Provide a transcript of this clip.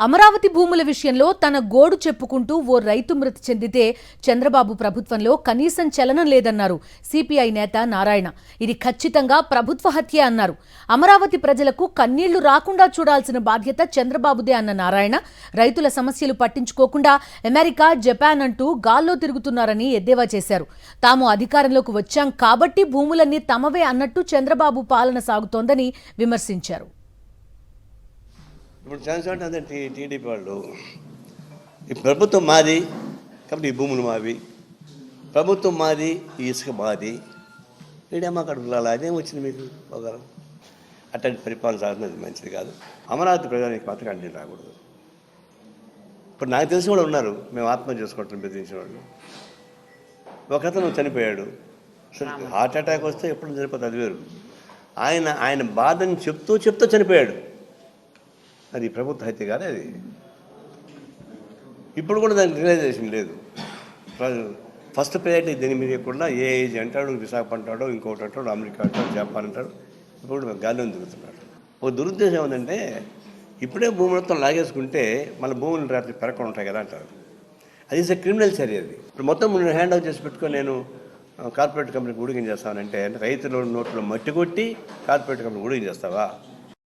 అమరావతి భూముల విషయంలో తన గోడు చెప్పుకుంటూ ఓ రైతు మృతి చెందితే చంద్రబాబు ప్రభుత్వంలో కనీసం చలనం లేదన్నారు సిపిఐ నేత నారాయణ. ఇది ఖచ్చితంగా ప్రభుత్వ హత్యే అన్నారు. అమరావతి ప్రజలకు కన్నీళ్లు రాకుండా చూడాల్సిన బాధ్యత చంద్రబాబుదే అన్న నారాయణ రైతుల సమస్యలు పట్టించుకోకుండా అమెరికా, జపాన్ అంటూ గాల్లో తిరుగుతున్నారని ఎద్దేవా చేశారు. తాము అధికారంలోకి వచ్చాం కాబట్టి భూములన్నీ తమవే అన్నట్టు చంద్రబాబు పాలన సాగుతోందని విమర్శించారు. ఇప్పుడు ఛాన్స్ అదే టీడీపీ వాళ్ళు ఈ ప్రభుత్వం మాది కాబట్టి ఈ భూములు మావి, ప్రభుత్వం మాది, ఈ ఇసుక మాది, మీడియా కడుపులాలా అదేం వచ్చింది మీకు ఒకరు అట్లాంటి పరిపాలన సాగుతున్నది మంచిది కాదు. అమరావతి ప్రజానికి మాత్రం కంటిన్యూ రాకూడదు. ఇప్పుడు నాకు తెలిసిన వాళ్ళు ఉన్నారు, మేము ఆత్మహత్య చేసుకుంటాం బెదిరించిన వాళ్ళు. ఒకతను చనిపోయాడు, హార్ట్ అటాక్ వస్తే ఎప్పుడు చనిపోతుంది అది వేరు. ఆయన బాధని చెప్తూ చనిపోయాడు. అది ప్రభుత్వ హత్య కాదు. అది ఇప్పుడు కూడా దానికి రియలైజేషన్ లేదు. ఫస్ట్ ప్రయారిటీ దీని మీద కూడా ఏ ఏజ్ అంటాడు, విశాఖ అంటాడు, ఇంకోటి అంటాడు, అమెరికా అంటాడు, జపాన్ అంటాడు. ఇప్పుడు గాలిలో తిరుగుతున్నాడు. ఒక దురుద్దేశం ఏంటంటే ఇప్పుడే భూమి మొత్తం లాగేసుకుంటే మళ్ళీ భూములు రాత్రి పెరగకుండా ఉంటాయి కదా అంటారు. అది ఇస్ క్రిమినల్ చర్య. అది ఇప్పుడు మొత్తం నేను హ్యాండ్ ఓవర్ చేసి పెట్టుకొని నేను కార్పొరేట్ కంపెనీకి ఊడిగం చేస్తానంటే రైతుల నోట్లో మట్టి కొట్టి కార్పొరేట్ కంపెనీ ఊడిగం చేస్తావా?